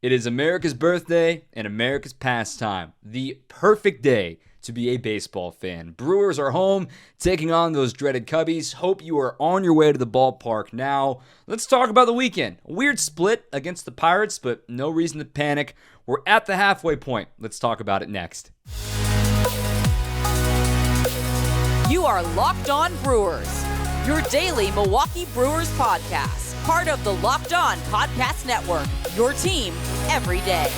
It is America's birthday and America's pastime. The perfect day to be a baseball fan. Brewers are home, taking on those dreaded Cubbies. Hope you are on your way to the ballpark now. Let's talk about the weekend. A weird split against the Pirates, but no reason to panic. We're at the halfway point. Let's talk about it next. You are Locked On Brewers, your daily Milwaukee Brewers podcast. Part of the Locked On Podcast Network, your team every day.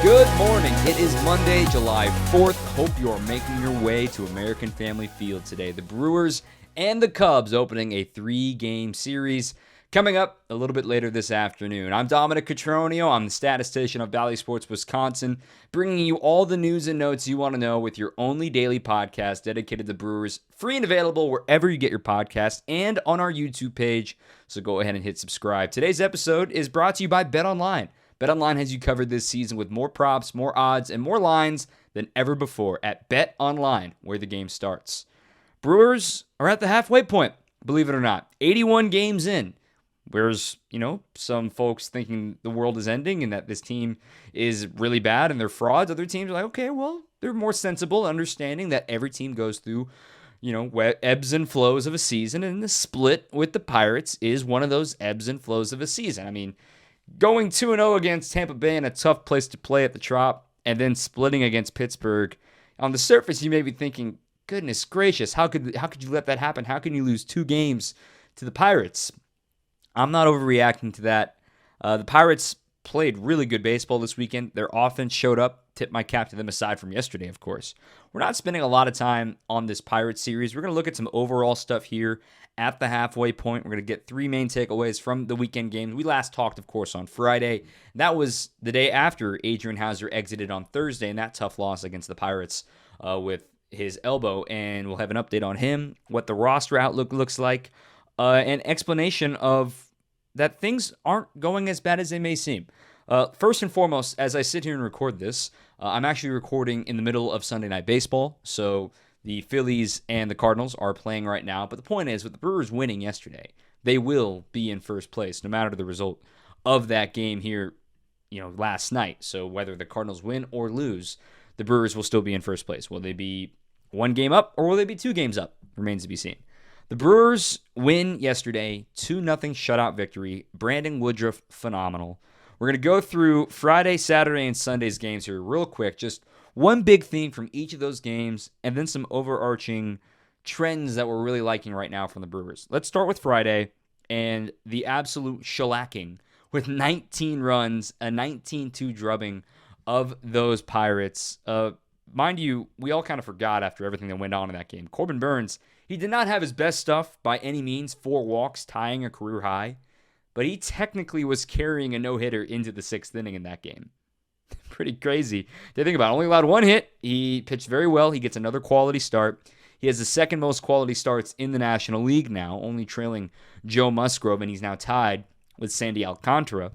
Good morning. It is Monday, July 4th. Hope you are making your way to American Family Field today. The Brewers and the Cubs opening a 3-game series coming up a little bit later this afternoon. I'm Dominic Cotroneo. I'm the statistician of Valley Sports Wisconsin, bringing you all the news and notes you want to know with your only daily podcast dedicated to Brewers, free and available wherever you get your podcast and on our YouTube page. So go ahead and hit subscribe. Today's episode is brought to you by BetOnline. BetOnline has you covered this season with more props, more odds, and more lines than ever before at BetOnline, where the game starts. Brewers are at the halfway point, believe it or not. 81 games in. Whereas, some folks thinking the world is ending and that this team is really bad and they're frauds. Other teams are like, okay, well, they're more sensible, understanding that every team goes through, ebbs and flows of a season. And the split with the Pirates is one of those ebbs and flows of a season. I mean, going 2-0 against Tampa Bay in a tough place to play at the Trop and then splitting against Pittsburgh. On the surface, you may be thinking, goodness gracious, how could you let that happen? How can you lose 2 games to the Pirates? I'm not overreacting to that. The Pirates played really good baseball this weekend. Their offense showed up. Tip my cap to them aside from yesterday, of course. We're not spending a lot of time on this Pirates series. We're going to look at some overall stuff here at the halfway point. We're going to get 3 main takeaways from the weekend games. We last talked, of course, on Friday. That was the day after Adrian Houser exited on Thursday in that tough loss against the Pirates with his elbow. And we'll have an update on him, what the roster outlook looks like, an explanation of that things aren't going as bad as they may seem. First and foremost, as I sit here and record this, I'm actually recording in the middle of Sunday Night Baseball, so the Phillies and the Cardinals are playing right now. But the point is, with the Brewers winning yesterday, they will be in first place, no matter the result of that game here, last night. So whether the Cardinals win or lose, the Brewers will still be in first place. Will they be 1 game up, or will they be 2 games up? Remains to be seen. The Brewers win yesterday, 2-0 shutout victory. Brandon Woodruff, phenomenal. We're going to go through Friday, Saturday, and Sunday's games here real quick. Just one big theme from each of those games, and then some overarching trends that we're really liking right now from the Brewers. Let's start with Friday and the absolute shellacking with 19 runs, a 19-2 drubbing of those Pirates. Mind you, we all kind of forgot after everything that went on in that game. Corbin Burns, he did not have his best stuff by any means, 4 walks, tying a career high, but he technically was carrying a no-hitter into the 6th inning in that game. Pretty crazy to think about. Only allowed 1 hit. He pitched very well. He gets another quality start. He has the second most quality starts in the National League now, only trailing Joe Musgrove, and he's now tied with Sandy Alcantara.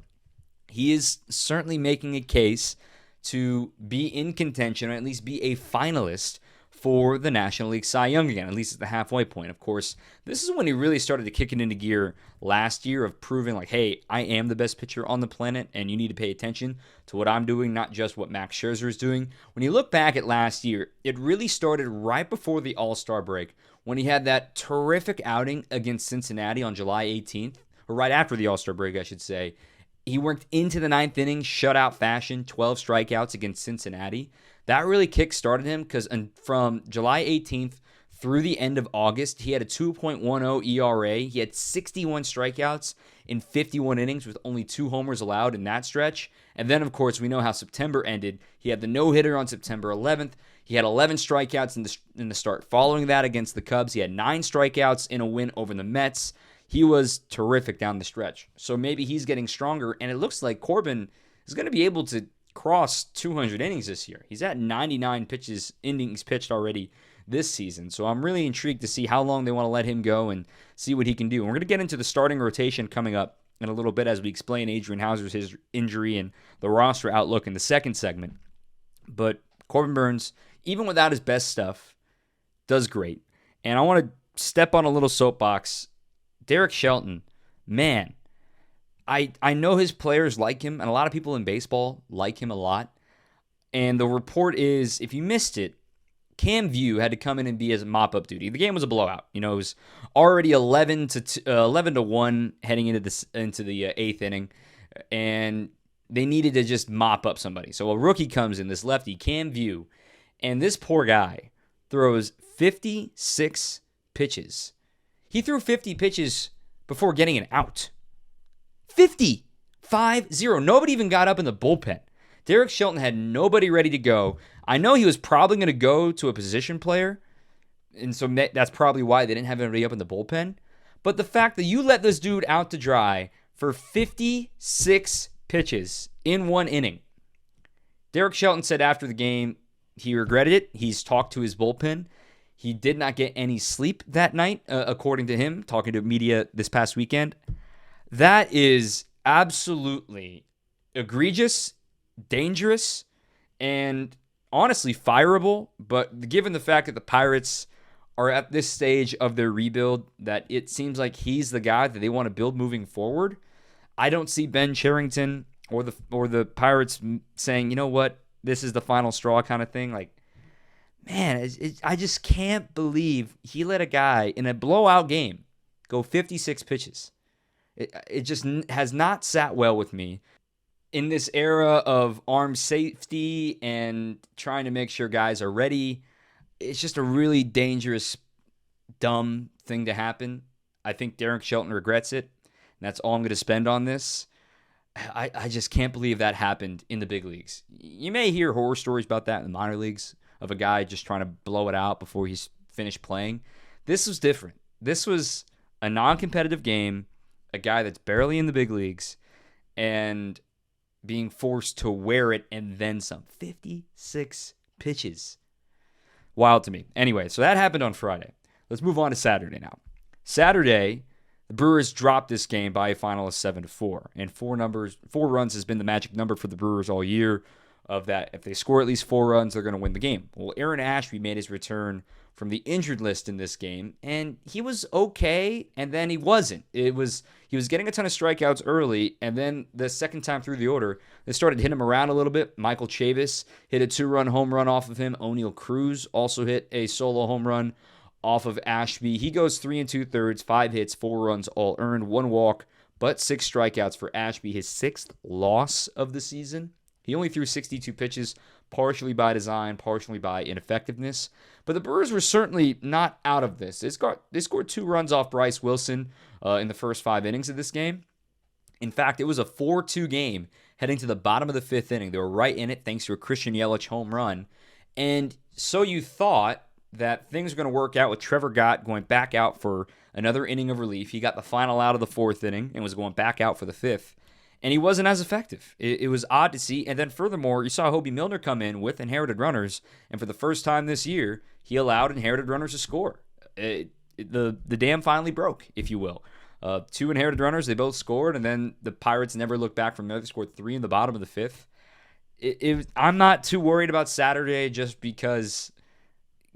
He is certainly making a case to be in contention, or at least be a finalist for the National League Cy Young again, at least at the halfway point. Of course, this is when he really started to kick it into gear last year of proving like, hey, I am the best pitcher on the planet, and you need to pay attention to what I'm doing, not just what Max Scherzer is doing. When you look back at last year, it really started right before the All-Star break when he had that terrific outing against Cincinnati on July 18th, or right after the All-Star break, I should say. He worked into the 9th inning, shutout fashion, 12 strikeouts against Cincinnati. That really kick-started him because from July 18th through the end of August, he had a 2.10 ERA. He had 61 strikeouts in 51 innings with only 2 homers allowed in that stretch. And then, of course, we know how September ended. He had the no-hitter on September 11th. He had 11 strikeouts in the start following that against the Cubs. He had 9 strikeouts in a win over the Mets. He was terrific down the stretch. So maybe he's getting stronger, and it looks like Corbin is going to be able to cross 200 innings this year. He's at 99 innings pitched already this season. So I'm really intrigued to see how long they want to let him go and see what he can do. And we're going to get into the starting rotation coming up in a little bit as we explain Adrian Houser's his injury and the roster outlook in the second segment. But Corbin Burns, even without his best stuff, does great. And I want to step on a little soapbox. Derek Shelton, man, I know his players like him, and a lot of people in baseball like him a lot. And the report is, if you missed it, Cam View had to come in and be as mop-up duty. The game was a blowout. It was already 11-1 heading into the eighth inning, and they needed to just mop up somebody. So a rookie comes in, this lefty, Cam View, and this poor guy throws 56 pitches. He threw 50 pitches before getting an out. 50. 5-0. Nobody even got up in the bullpen. Derek Shelton had nobody ready to go. I know he was probably going to go to a position player, and so that's probably why they didn't have anybody up in the bullpen. But the fact that you let this dude out to dry for 56 pitches in one inning. Derek Shelton said after the game he regretted it. He's talked to his bullpen. He did not get any sleep that night, according to him, talking to media this past weekend. That is absolutely egregious, dangerous, and honestly fireable. But given the fact that the Pirates are at this stage of their rebuild, that it seems like he's the guy that they want to build moving forward, I don't see Ben Cherington or the Pirates saying, you know what, this is the final straw kind of thing. Like, man, I just can't believe he let a guy in a blowout game go 56 pitches. It just has not sat well with me. In this era of arm safety and trying to make sure guys are ready, it's just a really dangerous, dumb thing to happen. I think Derek Shelton regrets it, and that's all I'm going to spend on this. I just can't believe that happened in the big leagues. You may hear horror stories about that in the minor leagues of a guy just trying to blow it out before he's finished playing. This was different. This was a non-competitive game, a guy that's barely in the big leagues, and being forced to wear it and then some. 56 pitches. Wild to me. Anyway, so that happened on Friday. Let's move on to Saturday now. Saturday, the Brewers dropped this game by a final of 7-4. And 4 runs has been the magic number for the Brewers all year. Of that, if they score at least 4 runs, they're going to win the game. Well, Aaron Ashby made his return from the injured list in this game, and he was okay, and then he wasn't. He was getting a ton of strikeouts early, and then the second time through the order, they started hitting him around a little bit. Michael Chavis hit a 2-run home run off of him. O'Neal Cruz also hit a solo home run off of Ashby. He goes 3 2/3, 5 hits, 4 runs, all earned, 1 walk, but 6 strikeouts for Ashby, his 6th loss of the season. He only threw 62 pitches, partially by design, partially by ineffectiveness. But the Brewers were certainly not out of this. They scored 2 runs off Bryce Wilson in the first 5 innings of this game. In fact, it was a 4-2 game heading to the bottom of the 5th inning. They were right in it thanks to a Christian Yelich home run. And so you thought that things were going to work out with Trevor Gott going back out for another inning of relief. He got the final out of the 4th inning and was going back out for the 5th. And he wasn't as effective. It was odd to see. And then furthermore, you saw Hobie Milner come in with inherited runners. And for the first time this year, he allowed inherited runners to score. The dam finally broke, if you will. 2 inherited runners, they both scored. And then the Pirates never looked back from there. They scored 3 in the bottom of the 5th. I'm not too worried about Saturday just because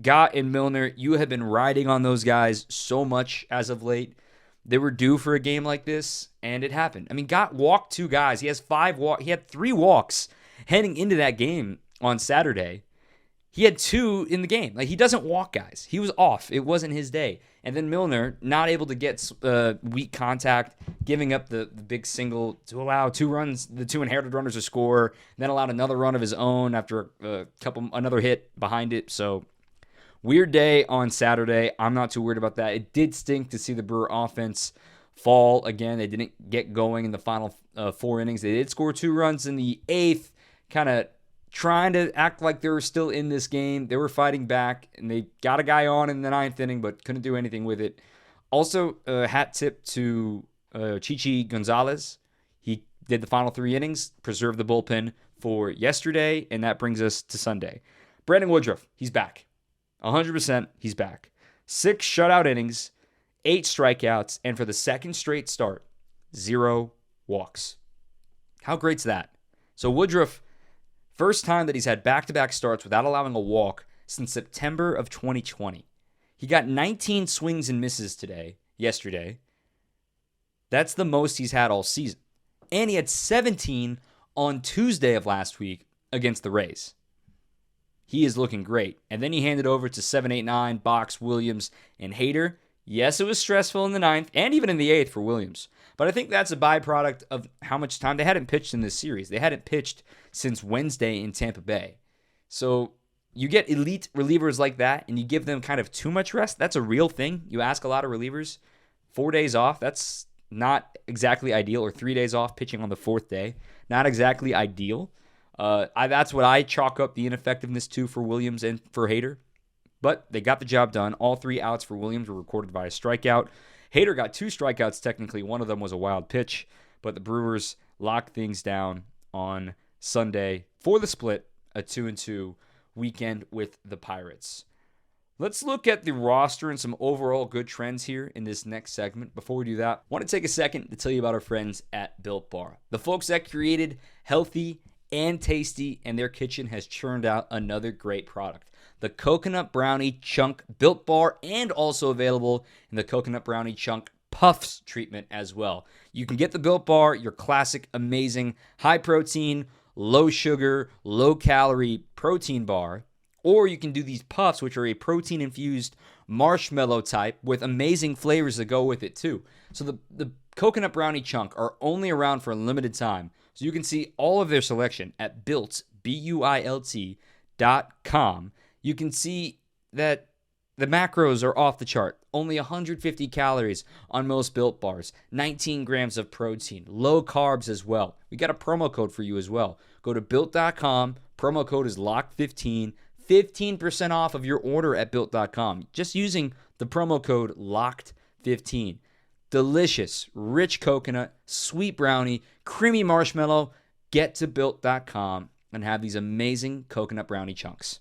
Gott and Milner, you have been riding on those guys so much as of late. They were due for a game like this, and it happened. I mean, Gott walked 2 guys. He had 3 walks heading into that game on Saturday. He had 2 in the game. Like, he doesn't walk guys. He was off. It wasn't his day. And then Milner, not able to get weak contact, giving up the big single to allow 2 runs, the 2 inherited runners to score, then allowed another run of his own after another hit behind it. So, weird day on Saturday. I'm not too worried about that. It did stink to see the Brewer offense fall again. They didn't get going in the final 4 innings. They did score 2 runs in the 8th, kind of trying to act like they were still in this game. They were fighting back, and they got a guy on in the 9th inning, but couldn't do anything with it. Also, hat tip to Chichi Gonzalez. He did the final 3 innings, preserved the bullpen for yesterday, and that brings us to Sunday. Brandon Woodruff, he's back. 100%, he's back. 6 shutout innings, 8 strikeouts, and for the second straight start, 0 walks. How great's that? So Woodruff, first time that he's had back-to-back starts without allowing a walk since September of 2020. He got 19 swings and misses yesterday. That's the most he's had all season. And he had 17 on Tuesday of last week against the Rays. He is looking great. And then he handed over to 7, 8, 9, Box, Williams, and Hader. Yes, it was stressful in the 9th and even in the 8th for Williams. But I think that's a byproduct of how much time they hadn't pitched in this series. They hadn't pitched since Wednesday in Tampa Bay. So you get elite relievers like that and you give them kind of too much rest. That's a real thing. You ask a lot of relievers. 4 days off, that's not exactly ideal. Or 3 days off pitching on the 4th day. Not exactly ideal. That's what I chalk up the ineffectiveness to for Williams and for Hader. But they got the job done. All 3 outs for Williams were recorded by a strikeout. Hader got 2 strikeouts technically. One of them was a wild pitch. But the Brewers locked things down on Sunday for the split, a 2-2 weekend with the Pirates. Let's look at the roster and some overall good trends here in this next segment. Before we do that, I want to take a second to tell you about our friends at Built Bar. The folks that created healthy and tasty, and their kitchen has churned out another great product. The Coconut Brownie Chunk Built Bar, and also available in the Coconut Brownie Chunk Puffs treatment as well. You can get the Built Bar, your classic, amazing, high protein, low sugar, low calorie protein bar, or you can do these puffs, which are a protein infused marshmallow type with amazing flavors that go with it too. So the Coconut Brownie Chunk are only around for a limited time. So you can see all of their selection at built, BUILT.com. You can see that the macros are off the chart. Only 150 calories on most Built bars. 19 grams of protein. Low carbs as well. We got a promo code for you as well. Go to Built.com. Promo code is LOCKED15. 15% off of your order at Built.com. Just using the promo code LOCKED15. Delicious, rich coconut, sweet brownie, creamy marshmallow. Get to Built.com and have these amazing coconut brownie chunks.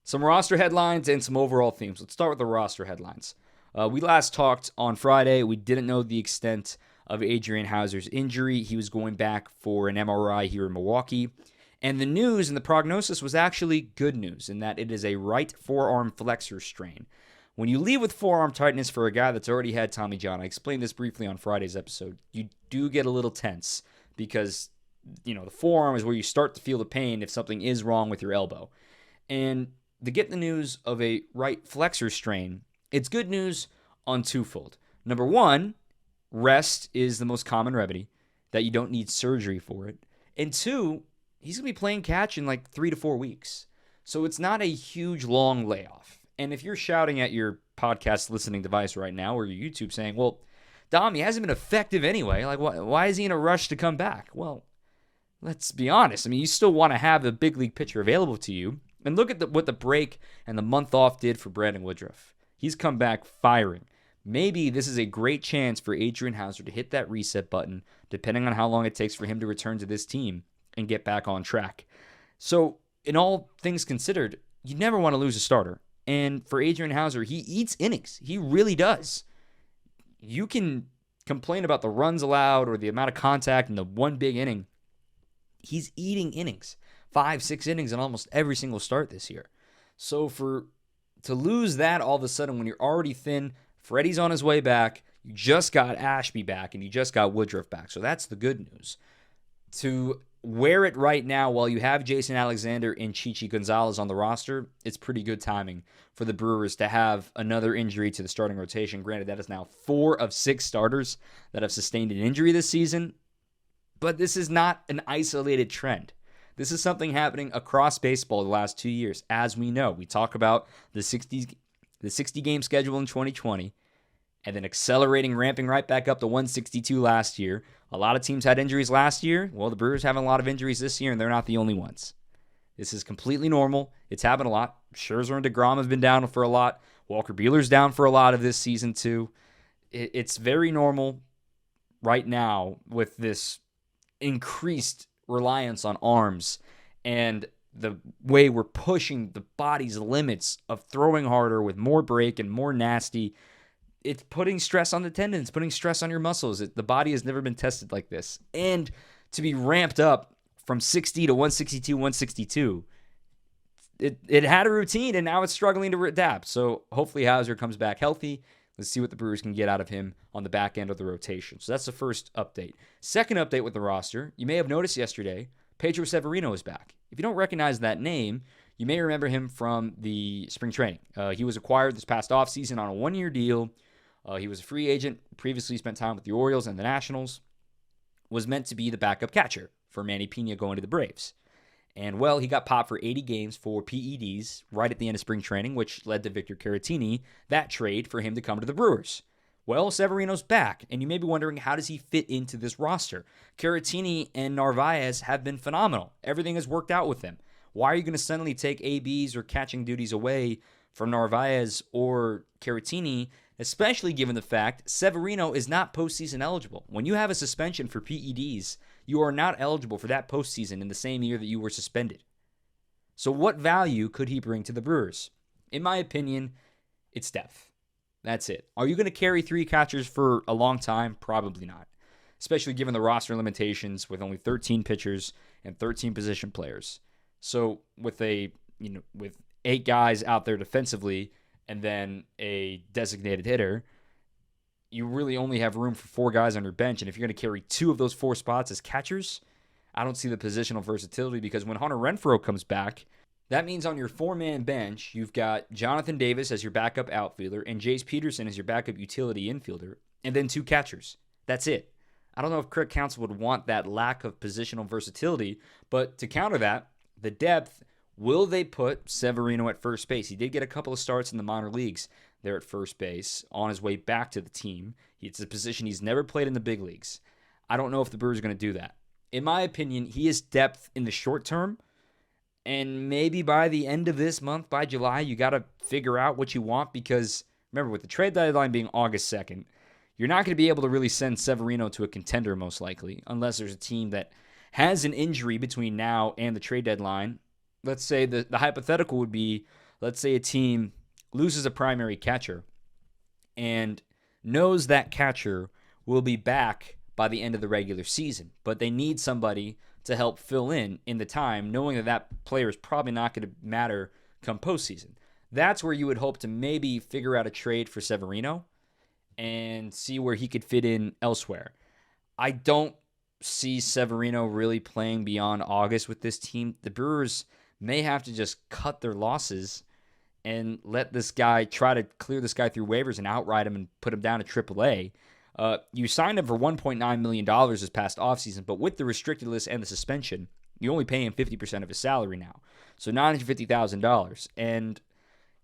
Some roster headlines and some overall themes. Let's start with the roster headlines. We last talked on Friday. We didn't know the extent of Adrian Houser's injury. He was going back for an MRI here in Milwaukee. And the news and the prognosis was actually good news in that it is a right forearm flexor strain. When you leave with forearm tightness for a guy that's already had Tommy John, I explained this briefly on Friday's episode, you do get a little tense because, the forearm is where you start to feel the pain if something is wrong with your elbow. And to get the news of a right flexor strain, it's good news on twofold. Number one, rest is the most common remedy, that you don't need surgery for it. And two, he's going to be playing catch in like 3 to 4 weeks. So it's not a huge, long layoff. And if you're shouting at your podcast listening device right now or your YouTube saying, well, Dom, he hasn't been effective anyway. Like, why is he in a rush to come back? Well, let's be honest. I mean, you still want to have a big league pitcher available to you. And look at what the break and the month off did for Brandon Woodruff. He's come back firing. Maybe this is a great chance for Adrian Houser to hit that reset button, depending on how long it takes for him to return to this team and get back on track. So, in all things considered, you never want to lose a starter. And for Adrian Houser, he eats innings. He really does. You can complain about the runs allowed or the amount of contact in the one big inning. He's eating innings. 5, 6 innings in almost every single start this year. So to lose that all of a sudden when you're already thin, Freddie's on his way back, you just got Ashby back, and you just got Woodruff back. So that's the good news. To wear it right now while you have Jason Alexander and Chichi Gonzalez on the roster, it's pretty good timing for the Brewers to have another injury to the starting rotation. Granted, that is now 4 of 6 starters that have sustained an injury this season, but this is not an isolated trend. This is something happening across baseball the last 2 years. As we know, we talk about the 60-game schedule in 2020, and then accelerating, ramping right back up to 162 last year. A lot of teams had injuries last year. Well, the Brewers have a lot of injuries this year, and they're not the only ones. This is completely normal. It's happened a lot. Scherzer and DeGrom have been down for a lot. Walker Buehler's down for a lot of this season too. It's very normal right now with this increased reliance on arms and the way we're pushing the body's limits of throwing harder with more break and more nasty. It's putting stress on the tendons, putting stress on your muscles. The body has never been tested like this. And to be ramped up from 60 to 162, 162, it had a routine, and now it's struggling to adapt. So hopefully Houser comes back healthy. Let's see what the Brewers can get out of him on the back end of the rotation. So that's the first update. Second update with the roster, you may have noticed yesterday, Pedro Severino is back. If you don't recognize that name, you may remember him from the spring training. He was acquired this past offseason on a one-year deal. He was a free agent, previously spent time with the Orioles and the Nationals, was meant to be the backup catcher for Manny Pena going to the Braves. And, well, he got popped for 80 games for PEDs right at the end of spring training, which led to Victor Caratini, that trade for him to come to the Brewers. Well, Severino's back, and you may be wondering, how does he fit into this roster? Caratini and Narvaez have been phenomenal. Everything has worked out with them. Why are you going to suddenly take ABs or catching duties away from Narvaez or Caratini, especially given the fact Severino is not postseason eligible? When you have a suspension for PEDs, you are not eligible for that postseason in the same year that you were suspended. So what value could he bring to the Brewers? In my opinion, it's depth. That's it. Are you going to carry three catchers for a long time? Probably not, especially given the roster limitations with only 13 pitchers and 13 position players. So with with 8 guys out there defensively and then a designated hitter, you really only have room for 4 guys on your bench. And if you're going to carry 2 of those 4 spots as catchers, I don't see the positional versatility, because when Hunter Renfroe comes back, that means on your 4-man bench, you've got Jonathan Davis as your backup outfielder and Jace Peterson as your backup utility infielder, and then 2 catchers. That's it. I don't know if Craig Counsell would want that lack of positional versatility, but to counter that, the depth, will they put Severino at first base? He did get a couple of starts in the minor leagues there at first base on his way back to the team. It's a position he's never played in the big leagues. I don't know if the Brewers are going to do that. In my opinion, he is depth in the short term, and maybe by the end of this month, by July, you got to figure out what you want, because remember, with the trade deadline being August 2nd, you're not going to be able to really send Severino to a contender most likely, unless there's a team that has an injury between now and the trade deadline. Let's say the hypothetical would be, let's say a team loses a primary catcher and knows that catcher will be back by the end of the regular season, but they need somebody to help fill in the time, knowing that that player is probably not going to matter come postseason. That's where you would hope to maybe figure out a trade for Severino and see where he could fit in elsewhere. I don't see Severino really playing beyond August with this team. The Brewers may have to just cut their losses and let this guy, try to clear this guy through waivers and outright him and put him down to AAA. You signed him for $1.9 million this past offseason, but with the restricted list and the suspension, you only pay him 50% of his salary now. So $950,000. And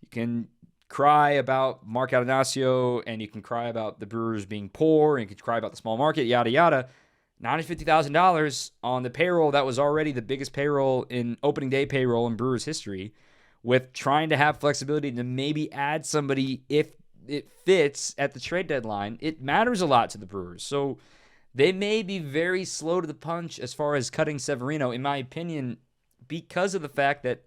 you can cry about Mark Atanasio, and you can cry about the Brewers being poor, and you can cry about the small market, yada, yada. $950,000 on the payroll that was already the biggest payroll in opening day payroll in Brewers history, with trying to have flexibility to maybe add somebody if it fits at the trade deadline. It matters a lot to the Brewers. So they may be very slow to the punch as far as cutting Severino, in my opinion, because of the fact that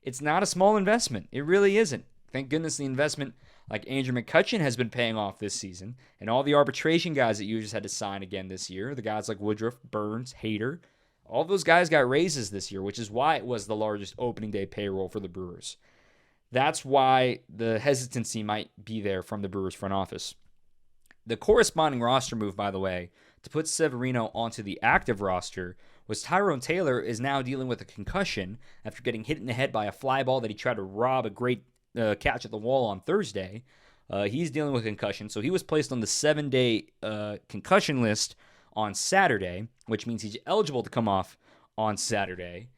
it's not a small investment. It really isn't. Thank goodness the investment like Andrew McCutchen has been paying off this season, and all the arbitration guys that you just had to sign again this year, the guys like Woodruff, Burns, Hader, all those guys got raises this year, which is why it was the largest opening day payroll for the Brewers. That's why the hesitancy might be there from the Brewers front office. The corresponding roster move, by the way, to put Severino onto the active roster was Tyrone Taylor is now dealing with a concussion after getting hit in the head by a fly ball that he tried to rob a great catch at the wall on Thursday. He's dealing with concussion, so he was placed on the 7-day concussion list on Saturday, which means he's eligible to come off on Saturday.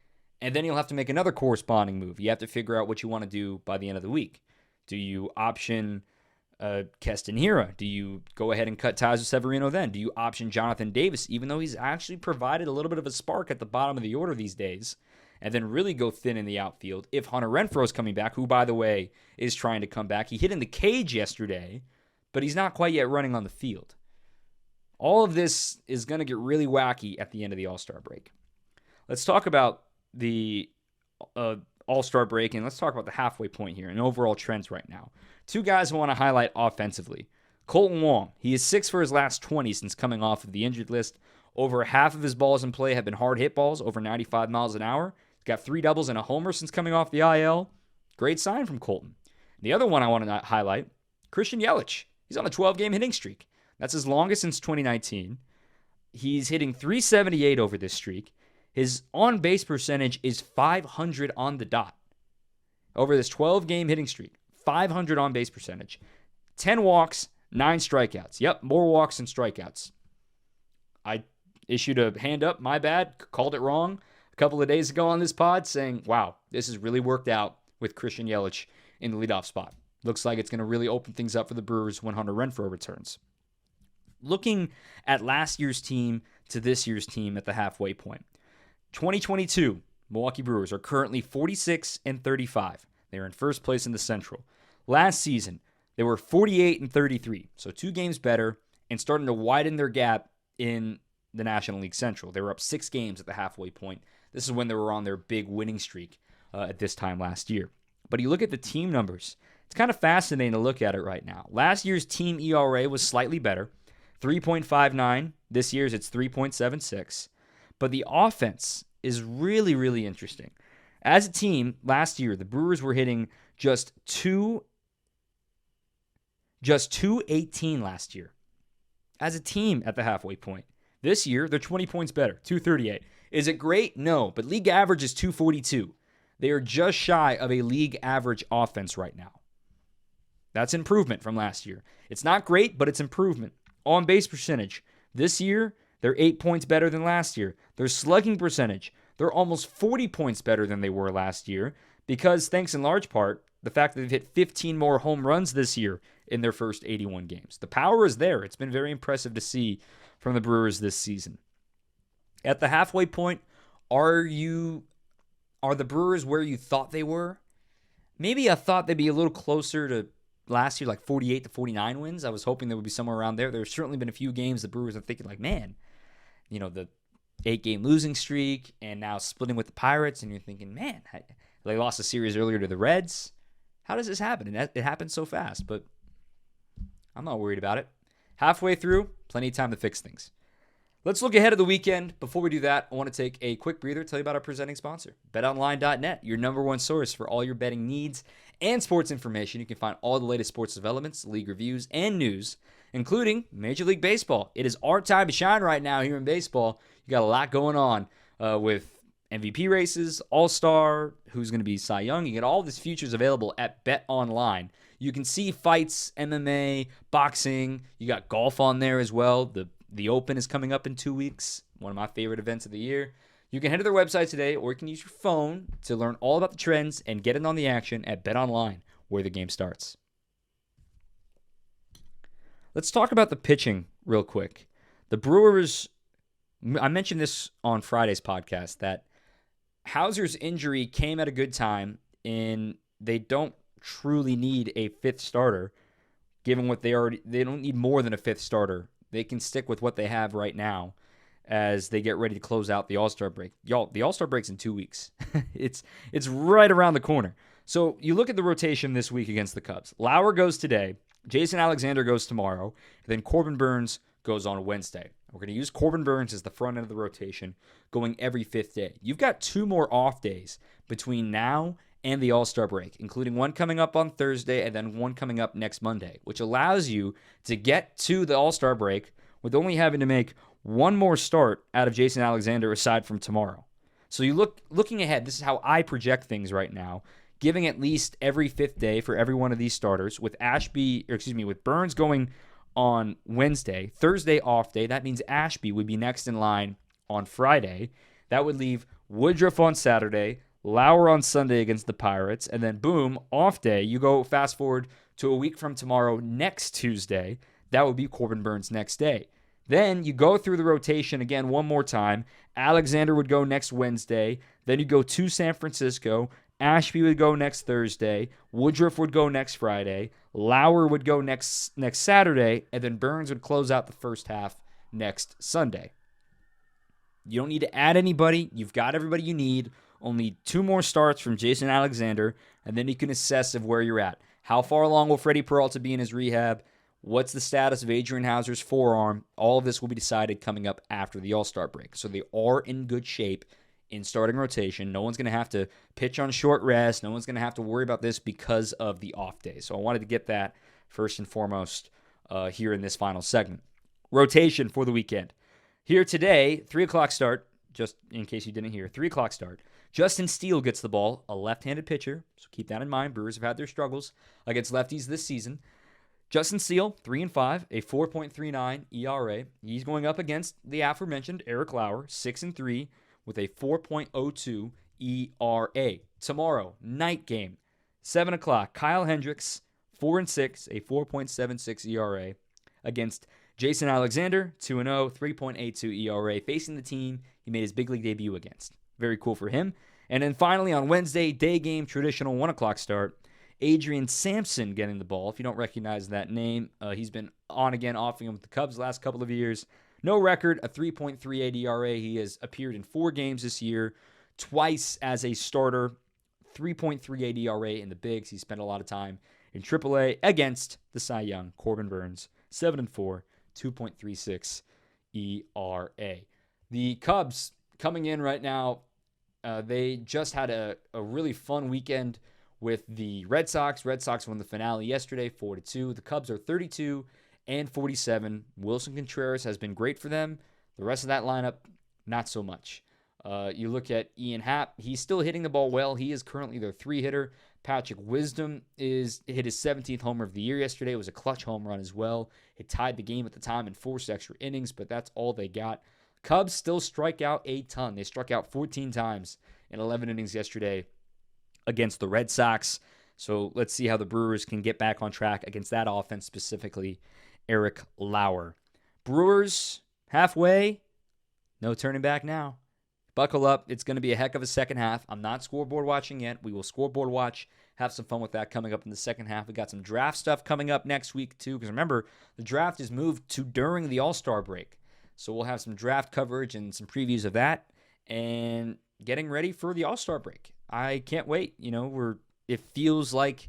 And then you'll have to make another corresponding move. You have to figure out what you want to do by the end of the week. Do you option Keston Hiura? Do you go ahead and cut ties with Severino then? Do you option Jonathan Davis, even though he's actually provided a little bit of a spark at the bottom of the order these days, and then really go thin in the outfield if Hunter Renfroe is coming back, who, by the way, is trying to come back? He hit in the cage yesterday, but he's not quite yet running on the field. All of this is going to get really wacky at the end of the All-Star break. Let's talk about the All-Star break, and let's talk about the halfway point here and overall trends right now. 2 guys I want to highlight offensively. Colton Wong, he is 6 for his last 20 since coming off of the injured list. Over half of his balls in play have been hard hit balls, over 95 miles an hour. He's got 3 doubles and a homer since coming off the IL. Great sign from Colton. The other one I want to highlight, Christian Yelich. He's on a 12-game hitting streak. That's his longest since 2019. He's hitting .378 over this streak. His on-base percentage is .500 on the dot. Over this 12-game hitting streak, .500 on-base percentage. 10 walks, 9 strikeouts. Yep, more walks than strikeouts. I issued a hand up, my bad, called it wrong a couple of days ago on this pod, saying, wow, this has really worked out with Christian Yelich in the leadoff spot. Looks like it's going to really open things up for the Brewers when Hunter Renfroe returns. Looking at last year's team to this year's team at the halfway point. 2022, Milwaukee Brewers are currently 46-35. They're in first place in the Central. Last season, they were 48-33, so 2 games better and starting to widen their gap in the National League Central. They were up 6 games at the halfway point. This is when they were on their big winning streak at this time last year. But you look at the team numbers, it's kind of fascinating to look at it right now. Last year's team ERA was slightly better, 3.59. This year's it's 3.76. But the offense is really, really interesting. As a team, last year, the Brewers were hitting just 218 last year. As a team at the halfway point. This year, they're 20 points better, 238. Is it great? No, but league average is 242. They are just shy of a league average offense right now. That's improvement from last year. It's not great, but it's improvement. On base percentage. This year, they're 8 points better than last year. Their slugging percentage, they're almost 40 points better than they were last year because, thanks in large part, the fact that they've hit 15 more home runs this year in their first 81 games. The power is there. It's been very impressive to see from the Brewers this season. At the halfway point, are the Brewers where you thought they were? Maybe I thought they'd be a little closer to last year, like 48-49 wins. I was hoping they would be somewhere around there. There's certainly been a few games the Brewers are thinking like, man, the 8-game losing streak and now splitting with the Pirates, and you're thinking, man, they lost a series earlier to the Reds. How does this happen? And it happened so fast, but I'm not worried about it. Halfway through, plenty of time to fix things. Let's look ahead of the weekend. Before we do that, I want to take a quick breather, tell you about our presenting sponsor, betonline.net, your number one source for all your betting needs and sports information. You can find all the latest sports developments, league reviews, and news, including Major League Baseball. It is our time to shine right now here in baseball. You got a lot going on with MVP races, All-Star, who's going to be Cy Young. You get all these futures available at BetOnline. You can see fights, MMA, boxing. You got golf on there as well. The Open is coming up in 2 weeks, one of my favorite events of the year. You can head to their website today, or you can use your phone to learn all about the trends and get in on the action at BetOnline, where the game starts. Let's talk about the pitching real quick. The Brewers, I mentioned this on Friday's podcast, that Houser's injury came at a good time, and they don't truly need a fifth starter, given what they don't need more than a fifth starter. They can stick with what they have right now as they get ready to close out the All-Star break. Y'all, the All-Star break's in 2 weeks. It's right around the corner. So you look at the rotation this week against the Cubs. Lauer goes today. Jason Alexander goes tomorrow. And then Corbin Burns goes on Wednesday. We're going to use Corbin Burns as the front end of the rotation going every fifth day. You've got 2 more off days between now and the All-Star break, including one coming up on Thursday and then one coming up next Monday, which allows you to get to the All-Star break with only having to make one more start out of Jason Alexander aside from tomorrow. So you looking ahead, this is how I project things right now, giving at least every fifth day for every one of these starters, with with Burns going on Wednesday, Thursday off day. That means Ashby would be next in line on Friday. That would leave Woodruff on Saturday, Lauer on Sunday against the Pirates, and then boom, off day. You go fast forward to a week from tomorrow, next Tuesday. That would be Corbin Burns next day. Then you go through the rotation again one more time. Alexander would go next Wednesday. Then you go to San Francisco. Ashby would go next Thursday. Woodruff would go next Friday. Lauer would go next Saturday. And then Burns would close out the first half next Sunday. You don't need to add anybody. You've got everybody you need. Only 2 more starts from Jason Alexander, and then you can assess of where you're at. How far along will Freddie Peralta be in his rehab? What's the status of Adrian Houser's forearm? All of this will be decided coming up after the All-Star break. So they are in good shape in starting rotation. No one's going to have to pitch on short rest. No one's going to have to worry about this because of the off day. So I wanted to get that first and foremost here in this final segment. Rotation for the weekend. Here today, 3 o'clock start, just in case you didn't hear, 3 o'clock start. Justin Steele gets the ball, a left-handed pitcher, so keep that in mind. Brewers have had their struggles against lefties this season. Justin Steele, 3-5, a 4.39 ERA. He's going up against the aforementioned Eric Lauer, 6-3, with a 4.02 ERA. Tomorrow, night game, 7 o'clock, Kyle Hendricks, 4-6, a 4.76 ERA, against Jason Alexander, 2-0, 3.82 ERA, facing the team he made his big league debut against. Very cool for him. And then finally on Wednesday, day game, traditional 1 o'clock start, Adrian Sampson getting the ball. If you don't recognize that name, he's been on again, off again with the Cubs the last couple of years. No record, a 3.38 ERA. He has appeared in 4 games this year, twice as a starter, 3.38 ERA in the bigs. He spent a lot of time in AAA against the Cy Young, Corbin Burns, 7-4, 2.36 ERA. The Cubs coming in right now, they just had a really fun weekend with the Red Sox. Red Sox won the finale yesterday, 4-2. The Cubs are 32-47. Wilson Contreras has been great for them. The rest of that lineup, not so much. You look at Ian Happ. He's still hitting the ball well. He is currently their 3-hitter. Patrick Wisdom hit his 17th homer of the year yesterday. It was a clutch home run as well. It tied the game at the time and forced extra innings, but that's all they got. Cubs still strike out a ton. They struck out 14 times in 11 innings yesterday against the Red Sox. So let's see how the Brewers can get back on track against that offense, specifically Eric Lauer. Brewers, halfway, no turning back now. Buckle up. It's going to be a heck of a second half. I'm not scoreboard watching yet. We will scoreboard watch, have some fun with that coming up in the second half. We got some draft stuff coming up next week, too, because remember, the draft is moved to during the All-Star break. So we'll have some draft coverage and some previews of that and getting ready for the All-Star break. I can't wait. It feels like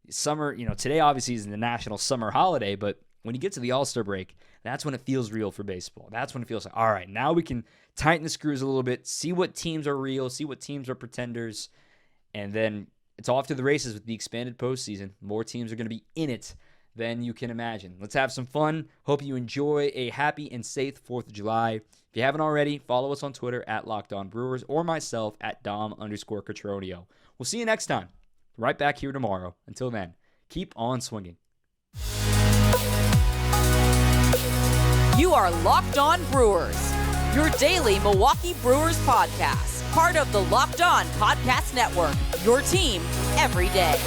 summer. Today obviously is the national summer holiday, but when you get to the All-Star break, that's when it feels real for baseball. That's when it feels like, all right, now we can tighten the screws a little bit, see what teams are real, see what teams are pretenders, and then it's off to the races with the expanded postseason. More teams are going to be in it than you can imagine. Let's have some fun. Hope you enjoy a happy and safe 4th of July. If you haven't already, follow us on Twitter at LockedOnBrewers or myself at Dom_Catronio. We'll see you next time. Right back here tomorrow. Until then, keep on swinging. You are Locked On Brewers, your daily Milwaukee Brewers podcast. Part of the Locked On Podcast Network, your team every day.